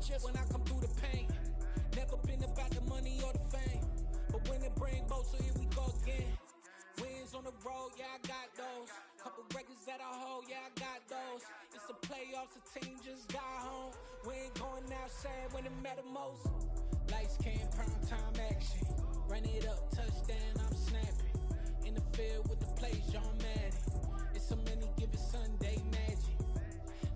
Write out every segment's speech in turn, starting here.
chest when I come through the pain. Never been about the money or the fame, but when it bring both, so here we go again. Wins on the road, yeah, I got those. Couple records that I hold, yeah, I got those. It's the playoffs, the team just got home. We ain't going outside when it matter most. Lights came, prime time action. Run it up, touchdown, I'm snapping. In the field with the plays, John Madden. It's so many, give it Sunday magic.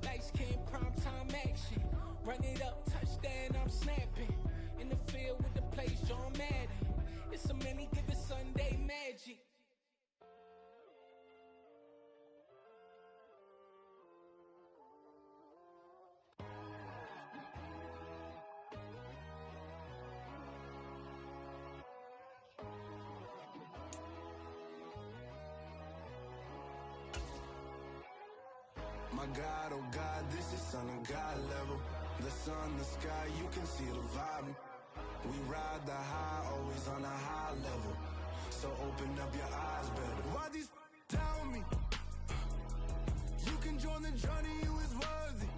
Lights came, prime time action. Run it up, touchdown, I'm snapping. In the field with the plays, John Madden. It's so many, give it Sunday magic. My God, oh God, this is Son of God level. The sun, the sky, you can see the vibe. We ride the high, always on a high level. So open up your eyes better. Why these tell me? You can join the journey, you is worthy.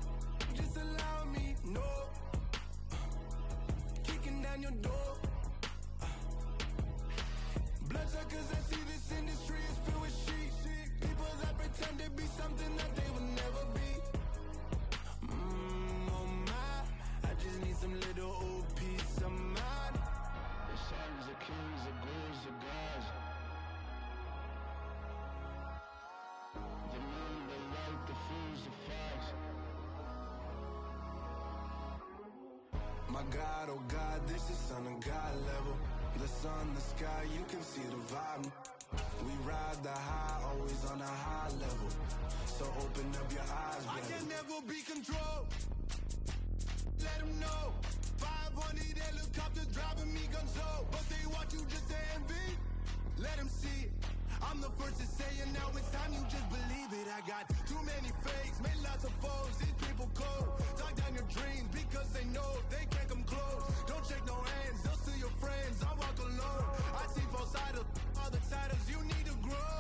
Just allow me, no. Kicking down your door. Bloodsuckers, I see this industry is filled with sheep. People that pretend to be something that they will never be. Oh my, I just need some little old peace of mind. The sons, the kings, the ghouls, the gods. The moon, the light, the fools, the facts. My God, oh God, this is Son of God level. The sun, the sky, you can see the vibe. We ride the high, always on a high level. So open up your eyes, baby. I can never be controlled. Let them know. 500 helicopters driving me gonzo. But they want you just to envy. Let them see it. I'm the first to say it, now it's time you just believe it. I got too many fakes, made lots of foes. These people cold. Talk down your dreams because they know they can't come close. Don't shake no hands, they'll steal your friends. I walk alone. I see false idols, all the titles you need to grow.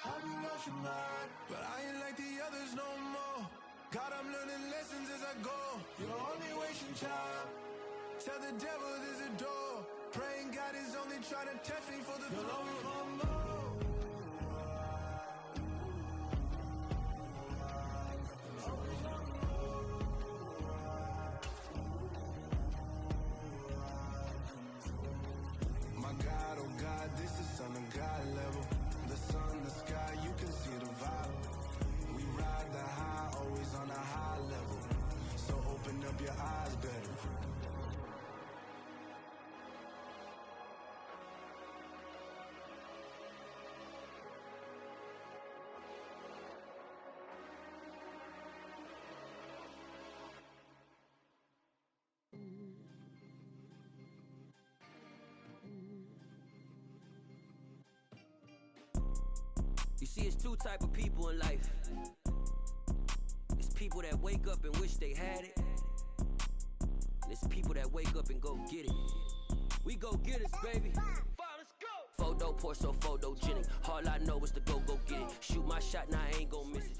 Have you lost your mind? But I ain't like the others no more. God, I'm learning lessons as I go. You're only wasting time. Tell the devil there's a door. Praying God is only trying to test me for the throne. My God, oh God, this is Son of God level. The sun, the sky, you can see the vibe. We ride the high, always on a high level. So open up your eyes better. You see, it's two type of people in life. It's people that wake up and wish they had it. And it's people that wake up and go get it. We go get it, baby. Let's go. Photo poor, so photogenic. All I know is to go get it. Shoot my shot, now I ain't gon' miss it.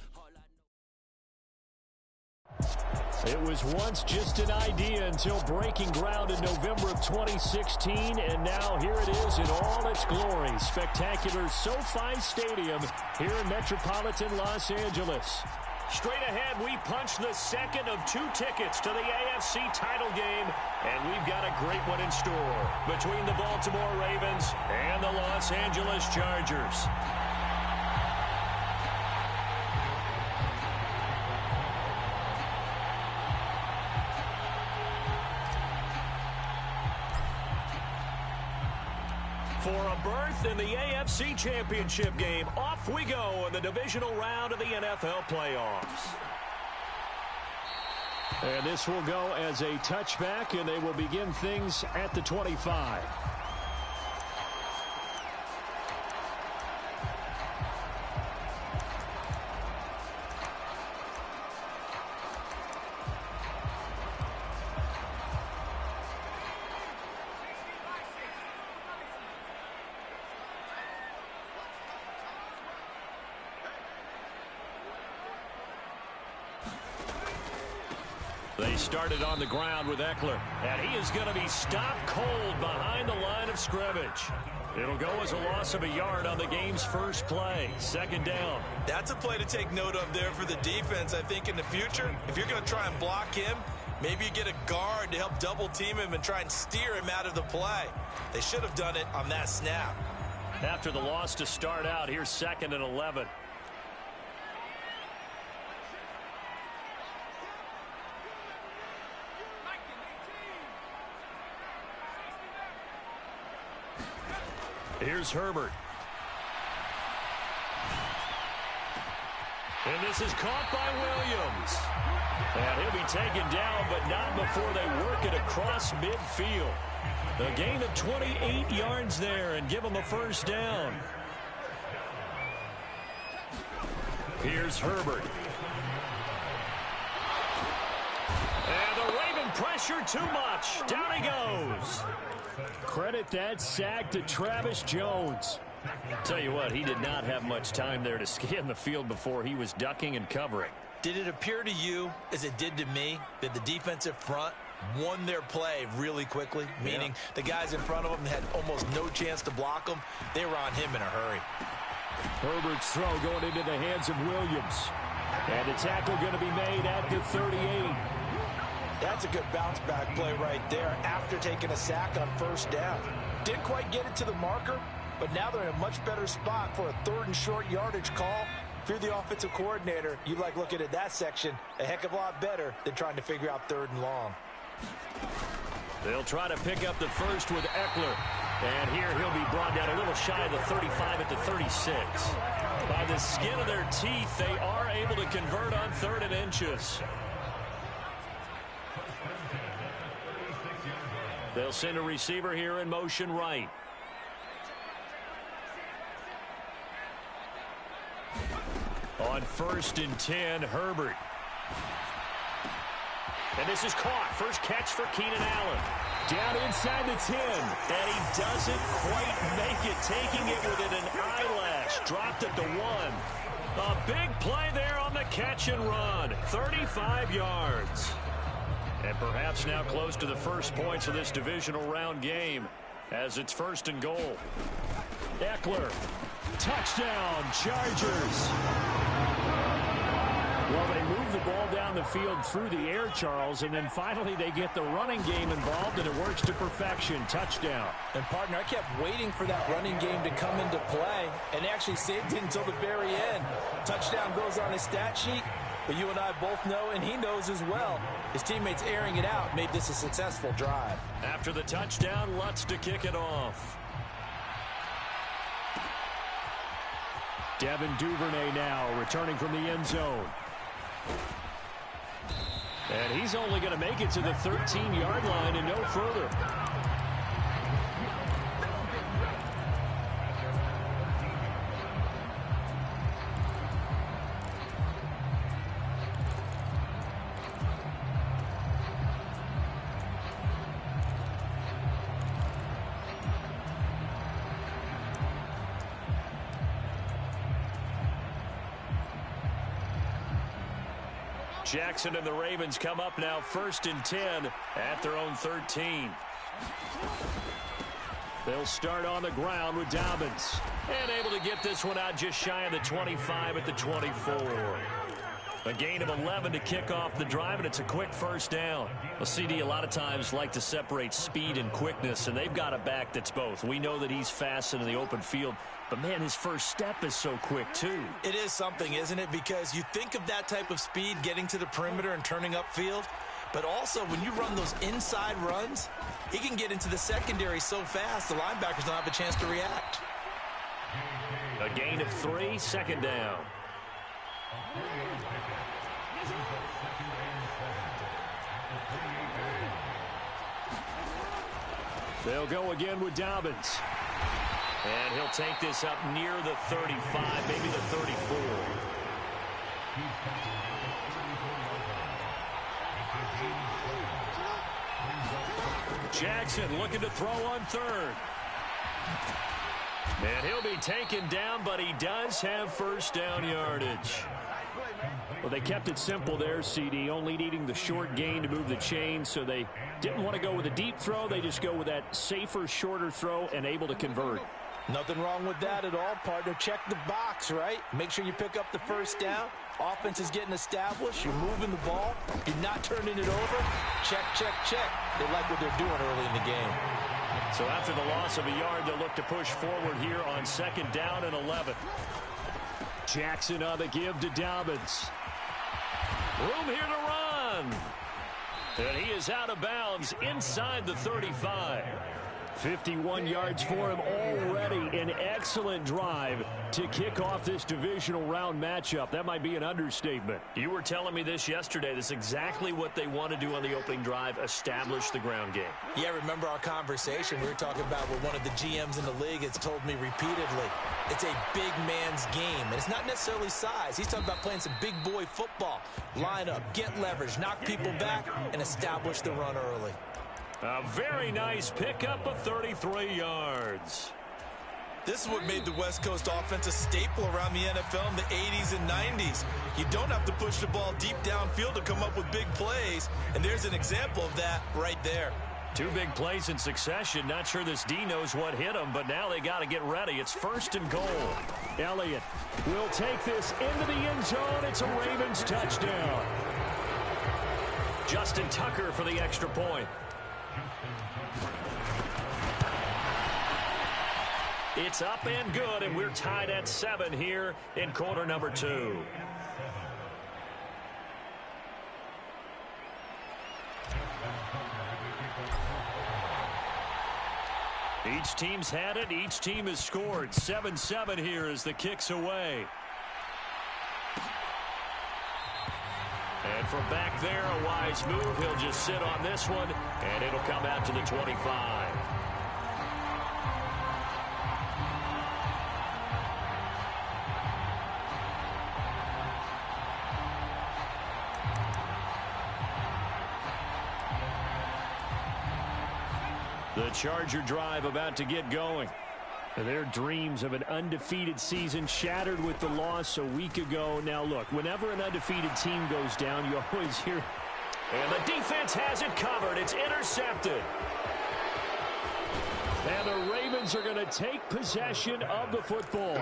It was once just an idea until breaking ground in November of 2016, and now here it is in all its glory. Spectacular SoFi Stadium here in metropolitan Los Angeles. Straight ahead, we punch the second of two tickets to the AFC title game, and we've got a great one in store between the Baltimore Ravens and the Los Angeles Chargers. For a berth in the AFC Championship game, off we go in the divisional round of the NFL playoffs. And this will go as a touchback, and they will begin things at the 25. They started on the ground with Eckler, and he is going to be stopped cold behind the line of scrimmage. It'll go as a loss of a yard on the game's first play. Second down. That's a play to take note of there for the defense. I think in the future, if you're going to try and block him, maybe you get a guard to help double team him and try and steer him out of the play. They should have done it on that snap. After the loss to start out, here's 2nd and 11. Here's Herbert. And this is caught by Williams. And he'll be taken down, but not before they work it across midfield. A gain of 28 yards there and give them a first down. Here's Herbert. And the Raven pressure too much. Down he goes. Credit that sack to Travis Jones. Tell you what, he did not have much time there to scan the field before he was ducking and covering. Did it appear to you, as it did to me, that the defensive front won their play really quickly? Meaning the guys in front of them had almost no chance to block them. They were on him in a hurry. Herbert's throw going into the hands of Williams. And the tackle going to be made at the 38. That's a good bounce-back play right there after taking a sack on first down. Didn't quite get it to the marker, but now they're in a much better spot for a 3rd and short yardage call. If you're the offensive coordinator, you like looking at that section a heck of a lot better than trying to figure out 3rd and long. They'll try to pick up the first with Eckler. And here he'll be brought down a little shy of the 35 at the 36. By the skin of their teeth, they are able to convert on 3rd and inches. They'll send a receiver here in motion right. On 1st and 10, Herbert. And this is caught. First catch for Keenan Allen. Down inside the 10. And he doesn't quite make it, taking it within an eyelash. Dropped at the 1. A big play there on the catch and run. 35 yards. And perhaps now close to the first points of this divisional round game as it's 1st and goal. Eckler. Touchdown, Chargers. Well, they move the ball down the field through the air, Charles, and then finally they get the running game involved, and it works to perfection. Touchdown. And, partner, I kept waiting for that running game to come into play and actually saved it until the very end. Touchdown goes on his stat sheet, but you and I both know, and he knows as well, his teammates airing it out made this a successful drive. After the touchdown, Lutz to kick it off. Devin Duvernay now returning from the end zone. And he's only going to make it to the 13-yard line and no further. Jackson and the Ravens come up now 1st and 10 at their own 13. They'll start on the ground with Dobbins. And able to get this one out just shy of the 25 at the 24. A gain of 11 to kick off the drive, and it's a quick first down. Well, CD a lot of times like to separate speed and quickness, and they've got a back that's both. We know that he's fast in the open field, but, man, his first step is so quick, too. It is something, isn't it? Because you think of that type of speed getting to the perimeter and turning upfield, but also when you run those inside runs, he can get into the secondary so fast the linebackers don't have a chance to react. A gain of 3, 2nd down. They'll go again with Dobbins. And he'll take this up near the 35, maybe the 34. Jackson looking to throw on 3rd. And he'll be taken down, but he does have first down yardage. Well, they kept it simple there, CD, only needing the short gain to move the chain, so they didn't want to go with a deep throw. They just go with that safer, shorter throw and able to convert. Nothing wrong with that at all, partner. Check the box, right? Make sure you pick up the first down. Offense is getting established. You're moving the ball. You're not turning it over. Check, check, check. They like what they're doing early in the game. So after the loss of a yard, they'll look to push forward here on 2nd down and 11. Jackson on the give to Dobbins. Room here to run. And he is out of bounds inside the 35. 51 yards for him already. An excellent drive to kick off this divisional round matchup. That might be an understatement. You were telling me this yesterday. That's exactly what they want to do on the opening drive, establish the ground game. Yeah, remember our conversation? We were talking about what one of the GMs in the league has told me repeatedly. It's a big man's game, and it's not necessarily size. He's talking about playing some big boy football. Line up, get leverage, knock people back, and establish the run early. A very nice pickup of 33 yards. This is what made the West Coast offense a staple around the NFL in the 80s and 90s. You don't have to push the ball deep downfield to come up with big plays, and there's an example of that right there. 2 big plays in succession. Not sure this D knows what hit him, but now they got to get ready. It's 1st and goal. Elliott will take this into the end zone. It's a Ravens touchdown. Justin Tucker for the extra point. It's up and good, and we're tied at 7 here in quarter number 2. Each team's had it. Each team has scored. 7-7 here as the kick's away. And from back there, a wise move. He'll just sit on this one, and it'll come out to the 25. The Charger drive about to get going. Their dreams of an undefeated season shattered with the loss a week ago. Now, look, whenever an undefeated team goes down, you always hear, and the defense has it covered. It's intercepted. And the Ravens are going to take possession of the football.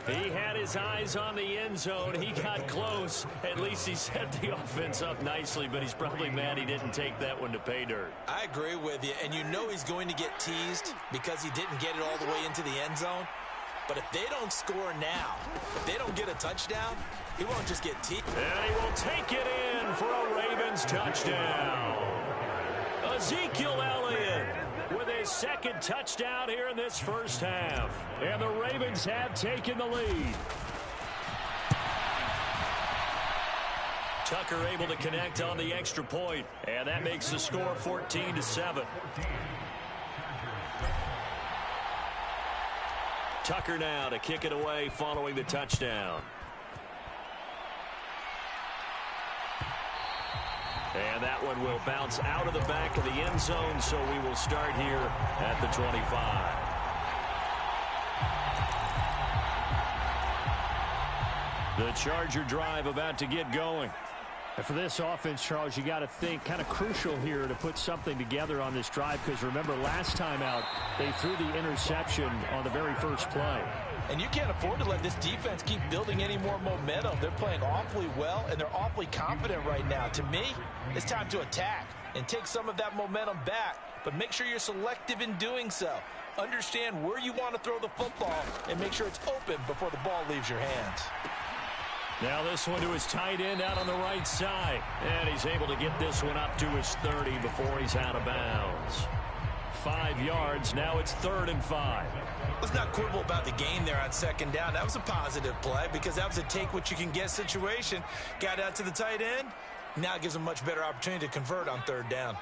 He had his eyes on the end zone. He got close. At least he set the offense up nicely, but he's probably mad he didn't take that one to pay dirt. I agree with you, and you know he's going to get teased because he didn't get it all the way into the end zone. But if they don't score now, if they don't get a touchdown, he won't just get teased. And he will take it in for a Ravens touchdown. Ezekiel Elliott with his 2nd touchdown here in this first half. And the Ravens have taken the lead. Tucker able to connect on the extra point, and that makes the score 14-7. Tucker now to kick it away following the touchdown. And that one will bounce out of the back of the end zone, so we will start here at the 25. The Charger drive about to get going. And for this offense, Charles, you got to think kind of crucial here to put something together on this drive, because remember last time out they threw the interception on the very first play. And you can't afford to let this defense keep building any more momentum. They're playing awfully well, and they're awfully confident right now. To me, it's time to attack and take some of that momentum back, but make sure you're selective in doing so. Understand where you want to throw the football and make sure it's open before the ball leaves your hands. Now this one to his tight end out on the right side. And he's able to get this one up to his 30 before he's out of bounds. 5 yards. Now it's 3rd and 5. Let's not quibble about the gain there on 2nd down. That was a positive play because that was a take-what-you-can-get situation. Got out to the tight end. Now it gives him a much better opportunity to convert on 3rd down.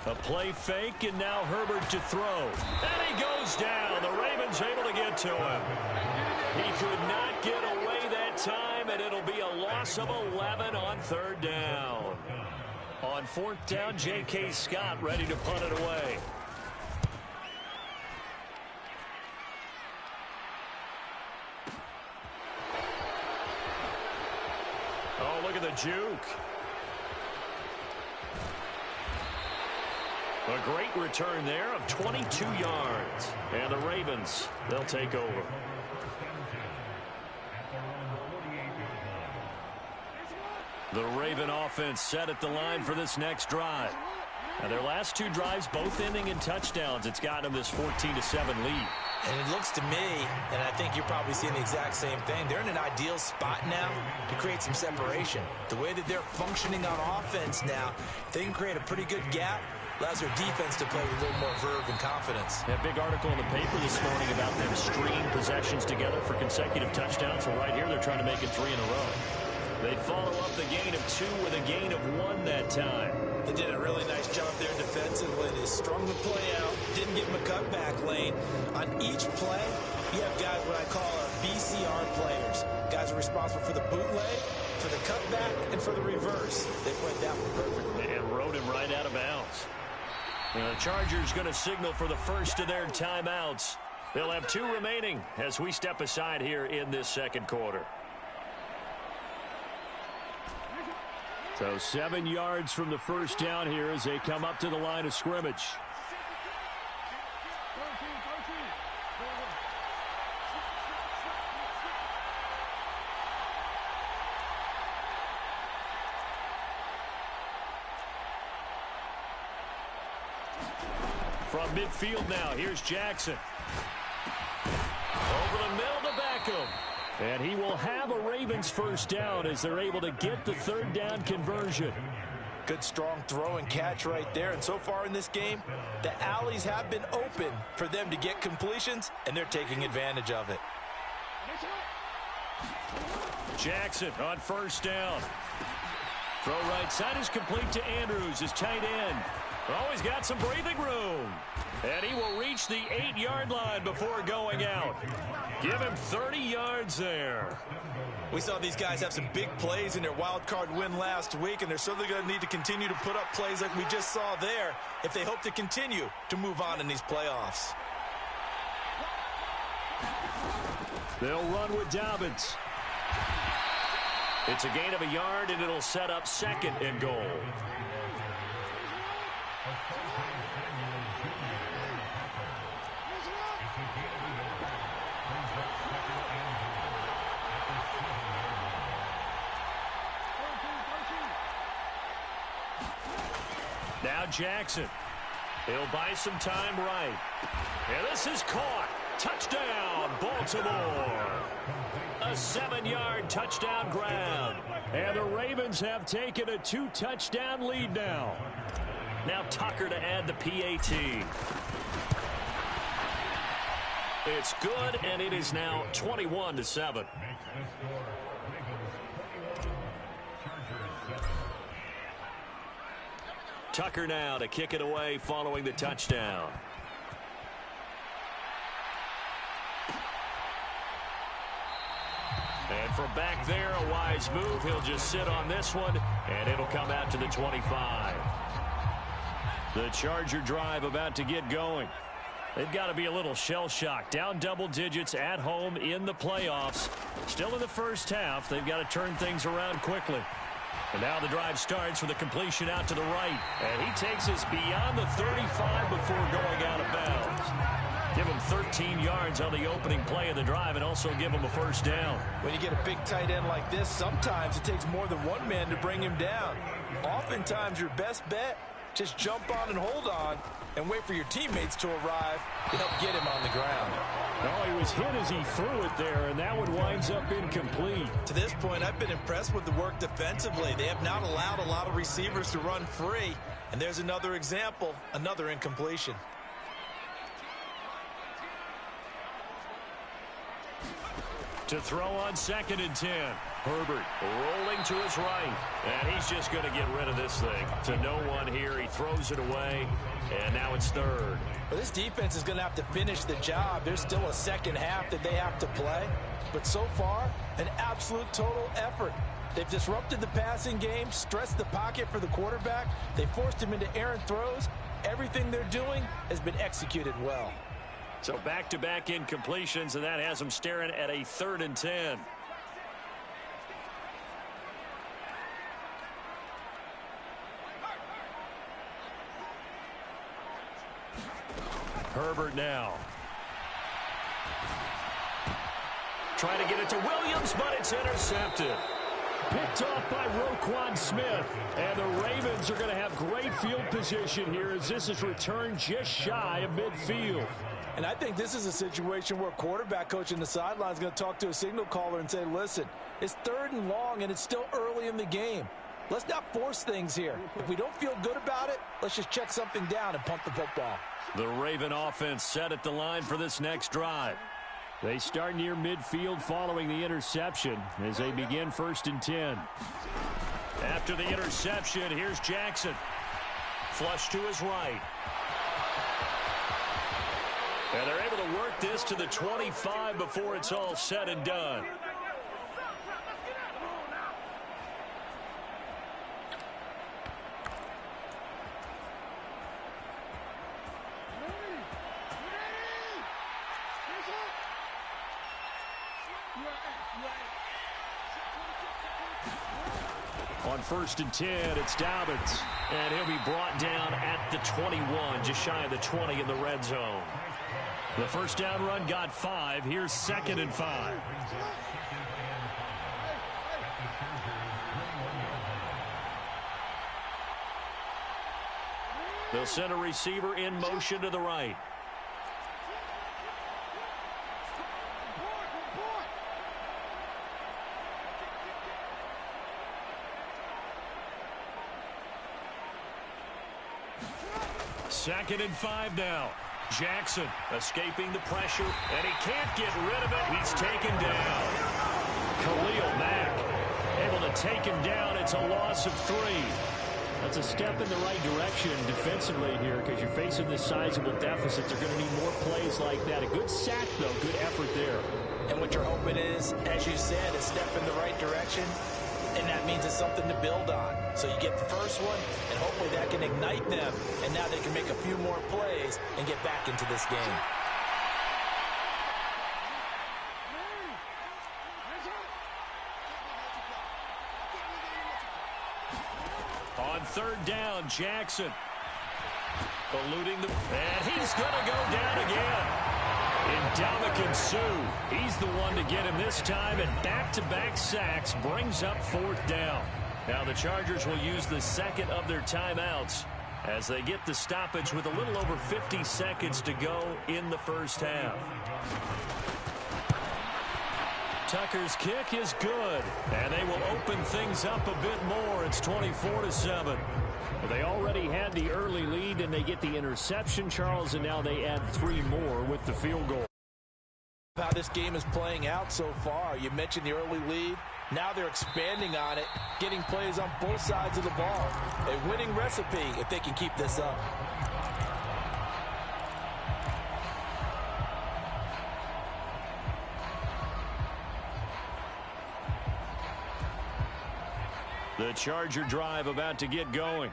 A play fake, and now Herbert to throw. And he goes down. The Ravens able to get to him. He could not get away that time, and it'll be a loss of 11 on 3rd down. On 4th down, J.K. Scott ready to punt it away. at the juke. A great return there of 22 yards. And the Ravens, they'll take over. The Raven offense set at the line for this next drive. Now their last two drives both ending in touchdowns. It's gotten them this 14-7 lead. And it looks to me, and I think you're probably seeing the exact same thing, they're in an ideal spot now to create some separation. The way that they're functioning on offense now, they can create a pretty good gap. Allows their defense to play with a little more verve and confidence. That big article in the paper this morning about them stringing possessions together for consecutive touchdowns. So right here, they're trying to make it 3 in a row. They follow up the gain of 2 with a gain of 1 that time. They did a really nice job there defensively. They strung the play out, didn't give them a cutback lane. On each play, you have guys what I call BCR players. Guys are responsible for the bootleg, for the cutback, and for the reverse. They played that one perfectly. And rode him right out of bounds. And the Chargers going to signal for the first of their timeouts. They'll have 2 remaining as we step aside here in this second quarter. So 7 yards from the first down here as they come up to the line of scrimmage. From midfield now, here's Jackson. Over the middle to Beckham. And he will have a Ravens first down as they're able to get the third down conversion. Good strong throw and catch right there. And so far in this game, the alleys have been open for them to get completions, and they're taking advantage of it. Jackson on first down. Throw right side is complete to Andrews, his tight end. Oh, he's got some breathing room. And he will reach the 8-yard line before going out. Give him 30 yards there. We saw these guys have some big plays in their wild card win last week, and they're certainly going to need to continue to put up plays like we just saw there if they hope to continue to move on in these playoffs. They'll run with Dobbins. It's a gain of a yard, and it'll set up 2nd and goal. Now Jackson. He'll buy some time right. And this is caught. Touchdown, Baltimore. A 7-yard touchdown grab. And the Ravens have taken a 2-touchdown lead now. Now Tucker to add the PAT. It's good, and it is now 21-7. Tucker now to kick it away following the touchdown. And from back there, a wise move. He'll just sit on this one, and it'll come out to the 25. The Charger drive about to get going. They've got to be a little shell-shocked. Down double digits at home in the playoffs. Still in the first half. They've got to turn things around quickly. And now the drive starts with a completion out to the right. And he takes us beyond the 35 before going out of bounds. Give him 13 yards on the opening play of the drive and also give him a first down. When you get a big tight end like this, sometimes it takes more than one man to bring him down. Oftentimes your best bet, just jump on and hold on and wait for your teammates to arrive to help get him on the ground. No, he was hit as he threw it there, and that one winds up incomplete. To this point, I've been impressed with the work defensively. They have not allowed a lot of receivers to run free. And there's another example, another incompletion. To throw on 2nd and 10. Herbert rolling to his right. And he's just going to get rid of this thing. To no one here. He throws it away. And now it's 3rd. Well, this defense is going to have to finish the job. There's still a second half that they have to play. But so far, an absolute total effort. They've disrupted the passing game, stressed the pocket for the quarterback. They forced him into errant throws. Everything they're doing has been executed well. So back-to-back incompletions, and that has them staring at a 3rd and 10. Herbert now. Trying to get it to Williams, but it's intercepted. Picked off by Roquan Smith. And the Ravens are going to have great field position here as this is returned just shy of midfield. And I think this is a situation where a quarterback coach in the sideline is going to talk to a signal caller and say, listen, it's 3rd and long and it's still early in the game. Let's not force things here. If we don't feel good about it, let's just check something down and punt the football. The Raven offense set at the line for this next drive. They start near midfield following the interception as they begin 1st and 10. After the interception, here's Jackson. Flush to his right. And they're able to work this to the 25 before it's all said and done. On 1st and 10, it's Dobbins. And he'll be brought down at the 21, just shy of the 20 in the red zone. The first down run got 5. Here's 2nd and 5. They'll send a receiver in motion to the right. Second and 5 now. Jackson escaping the pressure, and he can't get rid of it. He's taken down. Khalil Mack able to take him down. It's a loss of 3. That's a step in the right direction defensively here because you're facing this sizable deficit. They're going to need more plays like that. A good sack, though. Good effort there. And what you're hoping is, as you said, a step in the right direction. And that means it's something to build on. So you get the first one, and hopefully that can ignite them. And now they can make a few more plays and get back into this game. On 3rd down, Jackson. Eluding the... And he's going to go down again. Ndamukong Suh, he's the one to get him this time, and back-to-back sacks brings up 4th down. Now the Chargers will use the second of their timeouts as they get the stoppage with a little over 50 seconds to go in the first half. Tucker's kick is good, and they will open things up a bit more. It's 24-7. Well, they already had the early lead, and they get the interception, Charles, and now they add 3 more with the field goal. How this game is playing out so far. You mentioned the early lead. Now they're expanding on it, getting plays on both sides of the ball. A winning recipe if they can keep this up. The Charger drive about to get going.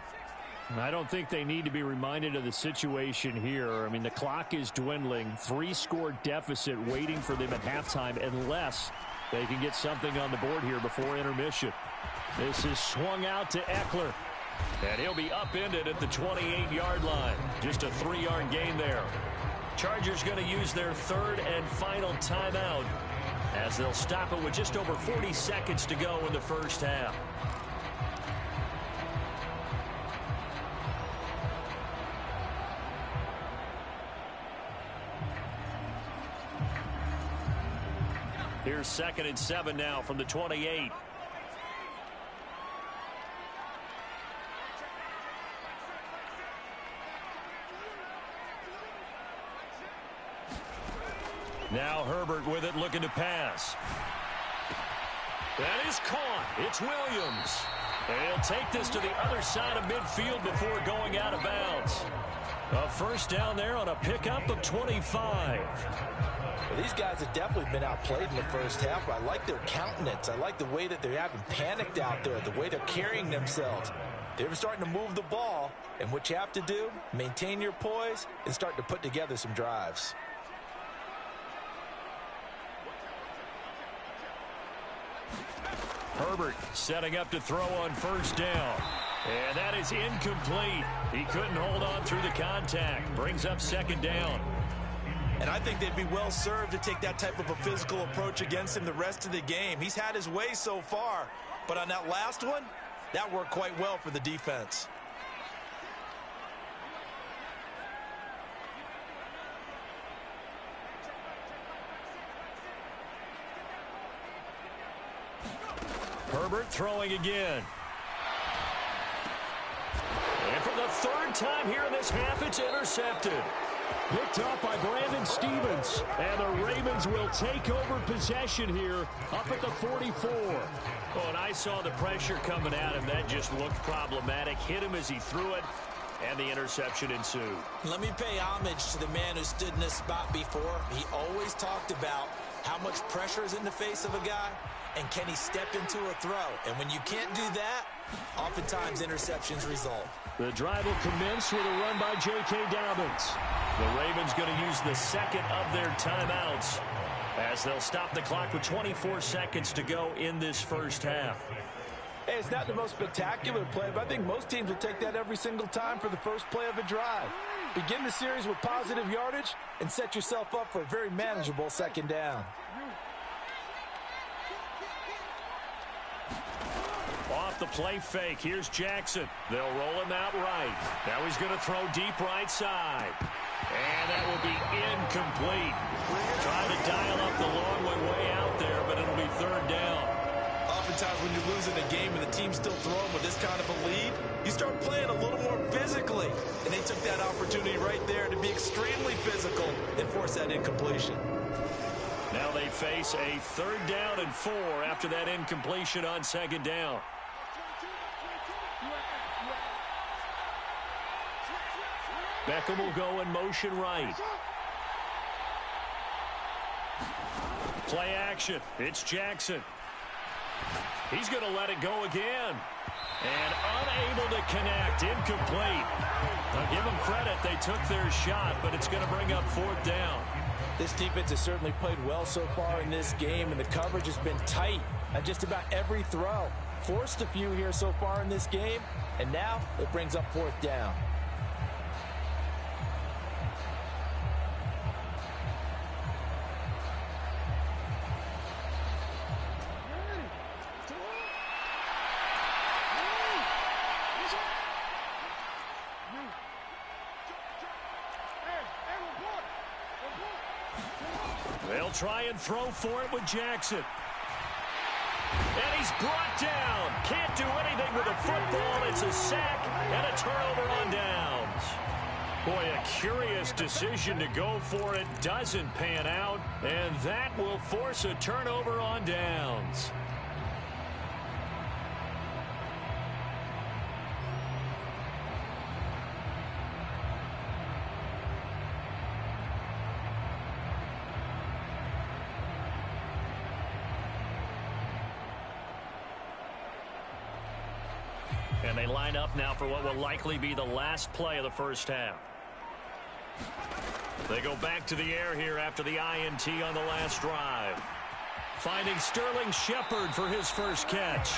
I don't think they need to be reminded of the situation here. I mean, the clock is dwindling. 3-score deficit waiting for them at halftime unless they can get something on the board here before intermission. This is swung out to Eckler. And he'll be upended at the 28-yard line. Just a 3-yard gain there. Chargers going to use their 3rd and final timeout as they'll stop it with just over 40 seconds to go in the first half. Here's 2nd and 7 now from the 28. Now Herbert with it, looking to pass. That is caught. It's Williams. And he'll take this to the other side of midfield before going out of bounds. A first down there on a pickup of 25. Well, these guys have definitely been outplayed in the first half, but I like their countenance. I like the way that they haven't panicked out there, the way they're carrying themselves. They're starting to move the ball, and what you have to do, maintain your poise and start to put together some drives. Herbert setting up to throw on first down. And that is incomplete. He couldn't hold on through the contact. Brings up 2nd down. And I think they'd be well served to take that type of a physical approach against him the rest of the game. He's had his way so far, but on that last one, that worked quite well for the defense. Herbert throwing again. And for the third time here in this half, it's intercepted. Picked up by Brandon Stevens. And the Ravens will take over possession here up at the 44. Oh, and I saw the pressure coming at him. That just looked problematic. Hit him as he threw it, and the interception ensued. Let me pay homage to the man who stood in this spot before. He always talked about how much pressure is in the face of a guy, and can he step into a throw? And when you can't do that, oftentimes interceptions result. The drive will commence with a run by J.K. Dobbins. The Ravens going to use the second of their timeouts as they'll stop the clock with 24 seconds to go in this first half. Hey, it's not the most spectacular play, but I think most teams will take that every single time for the first play of a drive. Begin the series with positive yardage and set yourself up for a very manageable second down. Off the play fake, here's Jackson. They'll roll him out right. Now he's going to throw deep right side. And that will be incomplete. Trying to dial up the long one way out there, but it'll be third down. Oftentimes when you're losing a game and the team's still throwing with this kind of a lead, you start playing a little more physically. And they took that opportunity right there to be extremely physical and force that incompletion. Now they face a 3rd down and 4 after that incompletion on 2nd down. Beckham will go in motion right. Play action. It's Jackson. He's going to let it go again. And unable to connect. Incomplete. Now give them credit. They took their shot, but it's going to bring up 4th down. This defense has certainly played well so far in this game, and the coverage has been tight on just about every throw. Forced a few here so far in this game, and now it brings up 4th down. They'll try and throw for it with Jackson. And he's brought down. Can't do anything with a football. It's a sack and a turnover on downs. Boy, a curious decision to go for it. Doesn't pan out. And that will force a turnover on downs. And they line up now for what will likely be the last play of the first half. They go back to the air here after the INT on the last drive. Finding Sterling Shepard for his first catch.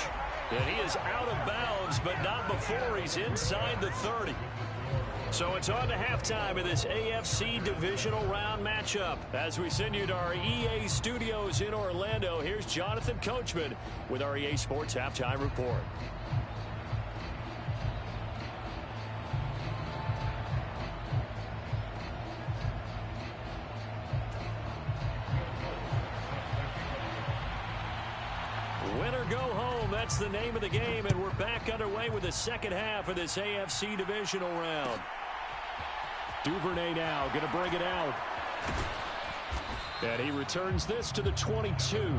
And he is out of bounds, but not before he's inside the 30. So it's on to halftime of this AFC divisional round matchup. As we send you to our EA studios in Orlando, here's Jonathan Coachman with our EA Sports Halftime Report. Win or go home, that's the name of the game, and we're back underway with the second half of this AFC divisional round. Duvernay now going to bring it out. And he returns this to the 22.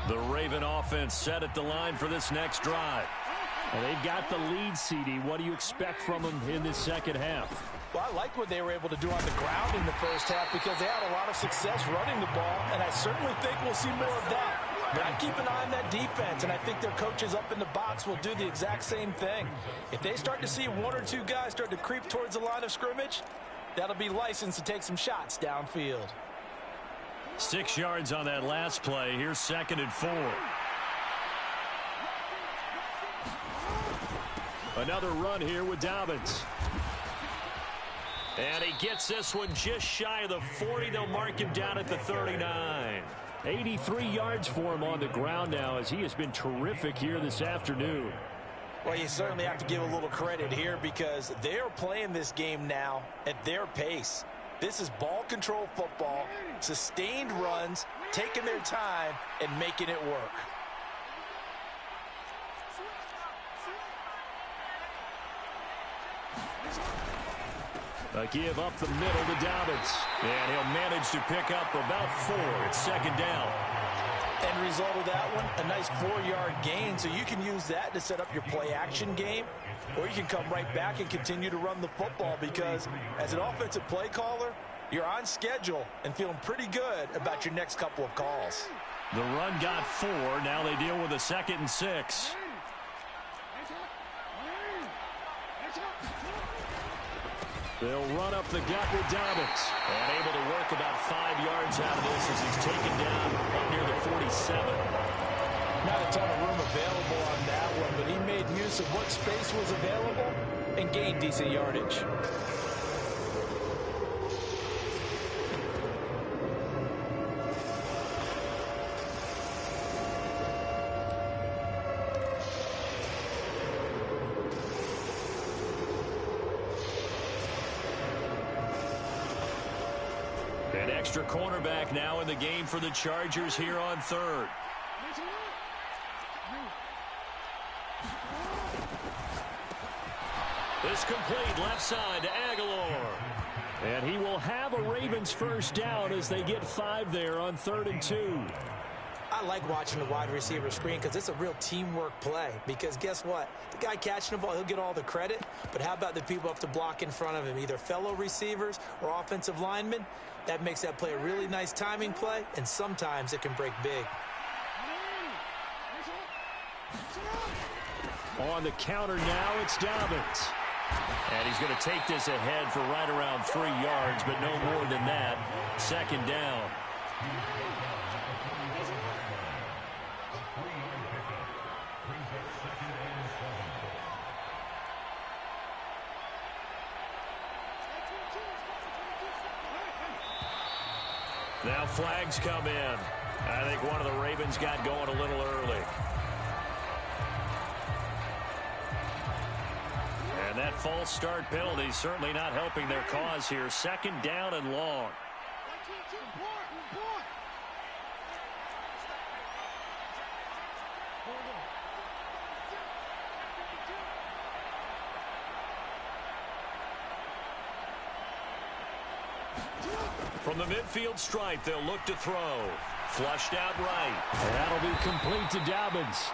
The Raven offense set at the line for this next drive. Well, they've got the lead, CD. What do you expect from them in this second half? Well, I like what they were able to do on the ground in the first half because they had a lot of success running the ball, and I certainly think we'll see more of that. But I keep an eye on that defense, and I think their coaches up in the box will do the exact same thing. If they start to see one or two guys start to creep towards the line of scrimmage, that'll be licensed to take some shots downfield. 6 yards on that last play. Here's 2nd and 4. Another run here with Dobbins. And he gets this one just shy of the 40. They'll mark him down at the 39. 83 yards for him on the ground now as he has been terrific here this afternoon. Well, you certainly have to give a little credit here because they're playing this game now at their pace. This is ball control football, sustained runs, taking their time, and making it work. A give up the middle to Dobbins. And he'll manage to pick up about 4. It's 2nd down. End result of that one, a nice 4-yard gain, so you can use that to set up your play-action game, or you can come right back and continue to run the football because as an offensive play caller, you're on schedule and feeling pretty good about your next couple of calls. The run got 4. Now they deal with a 2nd and 6. They'll run up the gut with Dobbins. And able to work about 5 yards out of this as he's taken down up near the 47. Not a ton of room available on that one, but he made use of what space was available and gained decent yardage. An extra cornerback now in the game for the Chargers here on 3rd. This complete left side to Aguilar. And he will have a Ravens first down as they get 5 there on 3rd and 2. I like watching the wide receiver screen because it's a real teamwork play. Because guess what? The guy catching the ball, he'll get all the credit. But how about the people up to block in front of him, either fellow receivers or offensive linemen? That makes that play a really nice timing play, and sometimes it can break big. On the counter now, it's Dobbins. And he's going to take this ahead for right around 3 yards, but no more than that. 2nd down. Now flags come in. I think one of the Ravens got going a little early. And that false start penalty certainly not helping their cause here. 2nd down and long. From the midfield stripe, they'll look to throw. Flushed out right. And that'll be complete to Dobbins.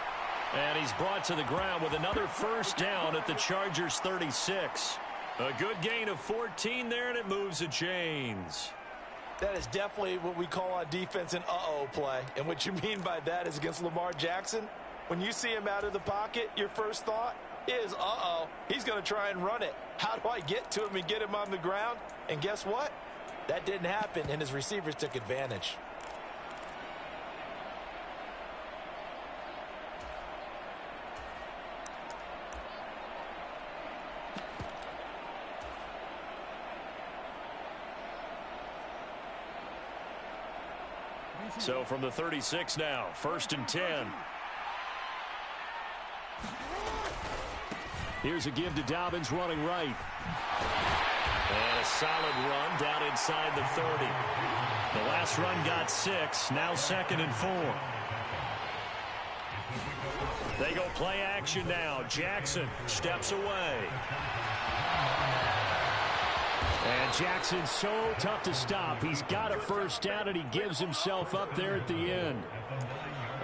And he's brought to the ground with another first down at the Chargers 36. A good gain of 14 there, and it moves the chains. That is definitely what we call on defense an uh-oh play. And what you mean by that is against Lamar Jackson, when you see him out of the pocket, your first thought is, uh-oh, he's going to try and run it. How do I get to him and get him on the ground? And guess what? That didn't happen, and his receivers took advantage. So from the 36 now, 1st and 10. Here's a give to Dobbins running right. And a solid run down inside the 30. The last run got 6. Now 2nd and 4. They go play action now. Jackson steps away. And Jackson's so tough to stop. He's got a first down, and he gives himself up there at the end.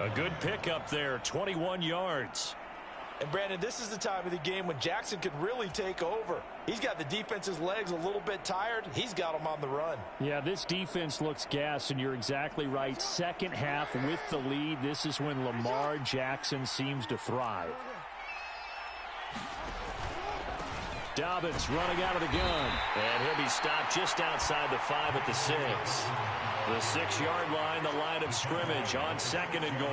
A good pickup there, 21 yards. And, Brandon, this is the time of the game when Jackson could really take over. He's got the defense's legs a little bit tired. He's got them on the run. Yeah, this defense looks gassed, and you're exactly right. Second half with the lead, this is when Lamar Jackson seems to thrive. Dobbins running out of the gun. And he'll be stopped just outside the 5 at the 6. The 6-yard line, the line of scrimmage on 2nd and goal.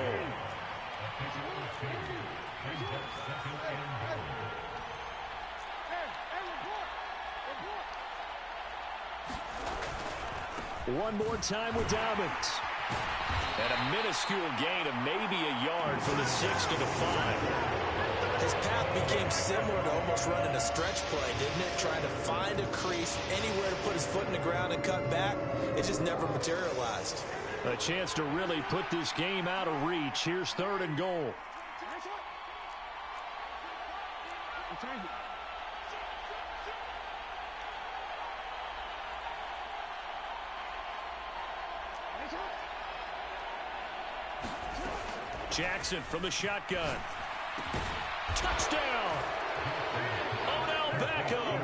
One more time with Dobbins. And a minuscule gain of maybe a yard from the 6 to the 5. His path became similar to almost running a stretch play, didn't it? Trying to find a crease, anywhere to put his foot in the ground and cut back. It just never materialized. A chance to really put this game out of reach. Here's 3rd and goal. Jackson from the shotgun. Touchdown! Odell Beckham!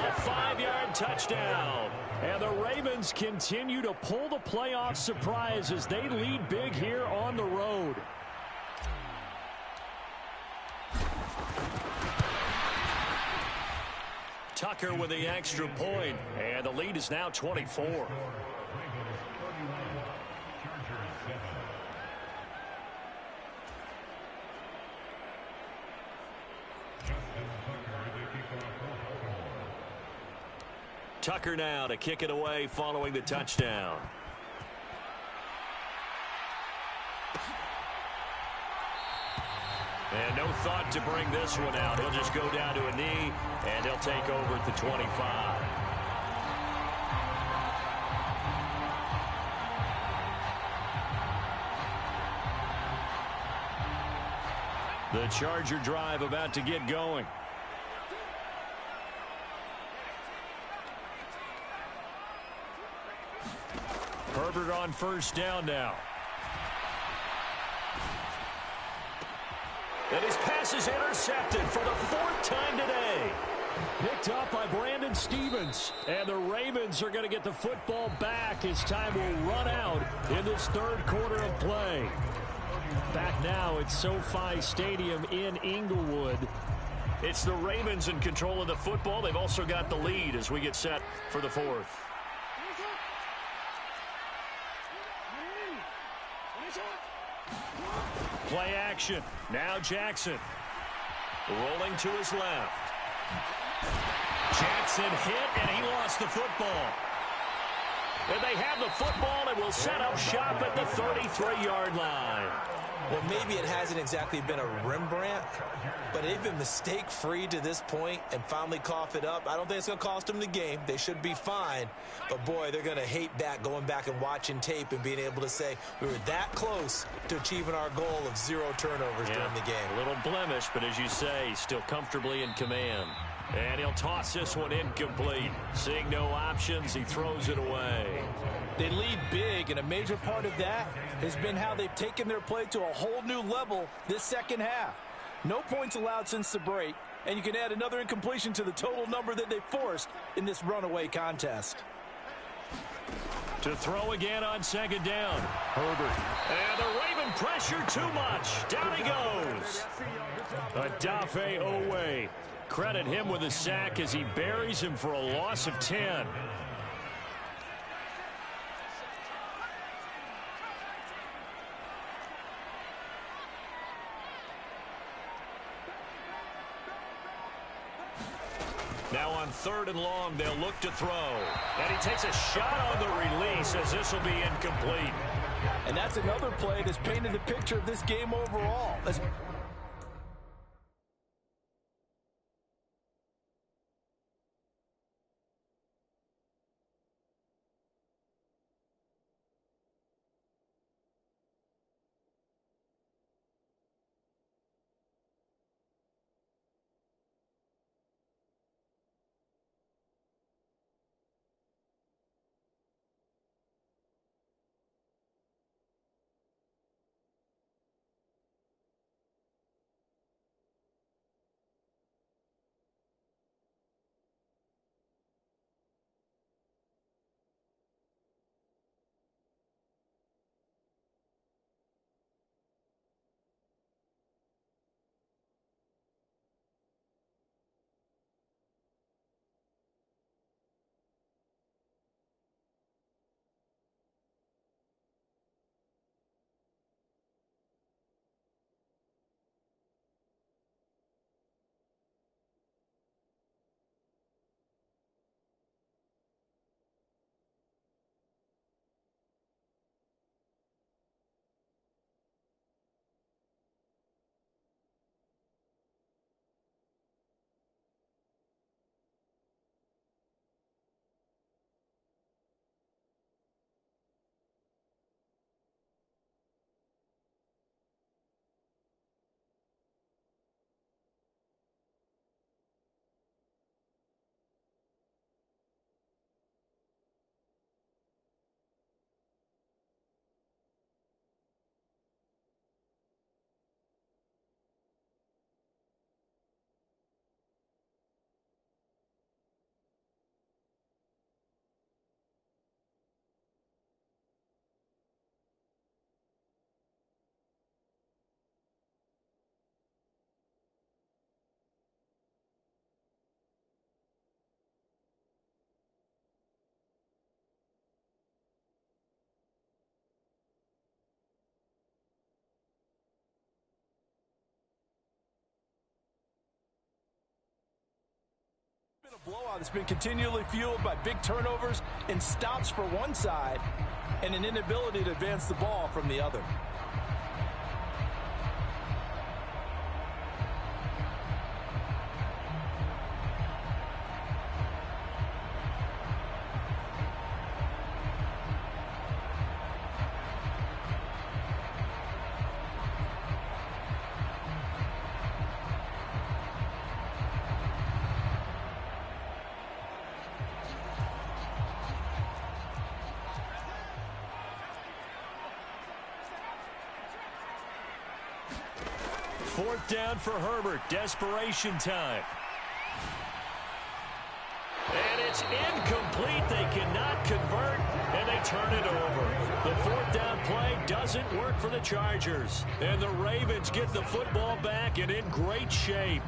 A 5-yard touchdown. And the Ravens continue to pull the playoff surprise as they lead big here on the road. Tucker with the extra point, and the lead is now 24. Tucker now to kick it away following the touchdown. And no thought to bring this one out. He'll just go down to a knee, and he'll take over at the 25. The Charger drive about to get going. Herbert on 1st down now. And his pass is intercepted for the 4th time today. Picked up by Brandon Stevens. And the Ravens are going to get the football back as time will run out in this 3rd quarter of play. Back now at SoFi Stadium in Inglewood. It's the Ravens in control of the football. They've also got the lead as we get set for the 4th. Play action. Now Jackson. Rolling to his left. Jackson hit, and he lost the football. And they have the football and will set up shop at the 33-yard line. Well, maybe it hasn't exactly been a Rembrandt, but they've been mistake-free to this point and finally cough it up. I don't think it's going to cost them the game. They should be fine. But, boy, they're going to hate that, going back and watching tape and being able to say we were that close to achieving our goal of 0 turnovers during the game. A little blemish, but as you say, still comfortably in command. And he'll toss this one incomplete. Seeing no options, he throws it away. They lead big, and a major part of that has been how they've taken their play to a whole new level this second half. No points allowed since the break, and you can add another incompletion to the total number that they forced in this runaway contest. To throw again on 2nd down. Herbert. And the Raven pressure too much. Down he goes. Adafe Owe. Credit him with a sack as he buries him for a loss of 10. Now on 3rd and long, they'll look to throw. And he takes a shot on the release as this will be incomplete. And that's another play that's painted the picture of this game overall. blowout that's been continually fueled by big turnovers and stops for one side and an inability to advance the ball from the other. Fourth down for Herbert. Desperation time. And it's incomplete. They cannot convert, and they turn it over. The fourth down play doesn't work for the Chargers. And the Ravens get the football back and in great shape.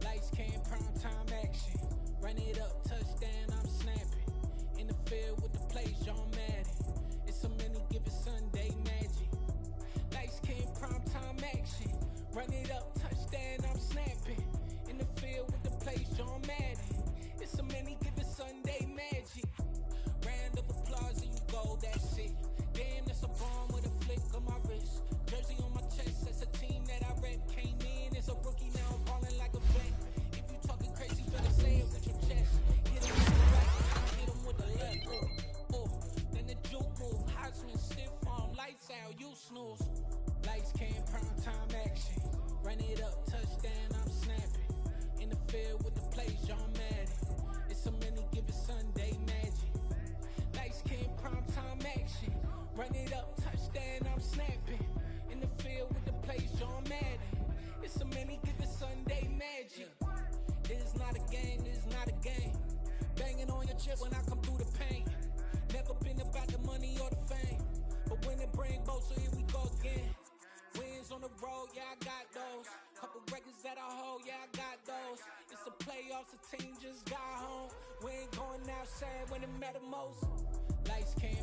Lights, cam, prime time action. Run it up, touchdown, I'm snapping. In the field with the plays, John Madden. It's a many given Sunday magic. Lights, cam, prime time action. Run it up, touchdown, I'm snapping. In the field with the plays, John Madden. It's a many given Sunday magic. Round of applause and you go, that's it. Damn, that's a bomb with a flick on my wrist. Jersey on my chest, that's a team that I rep. Came in as a rookie, now I'm balling like a vet. If you talking crazy, better say it with your chest. Hit him with the right, hit him with the left. Then the juke move, Heisman stiff arm, lights out, you snooze. Lights, cam, prime time action. Run it up, touchdown, I'm snapping. In the field with the plays, John Madden. It's a many given Sunday magic. Lights, cam, prime time action. Run it up, touchdown, I'm snapping. In the field with the plays, John Madden. It's a many given Sunday magic. This is not a game, this is not a game. Banging on your chest when I come through the paint. Never been about the money or the fame. But when it bring both, so here we go again. Wins on the road, yeah, I got those. Couple records that I hold, yeah, I got those. It's the playoffs, the team just got home. We ain't going outside when it matter most. Lights, cam,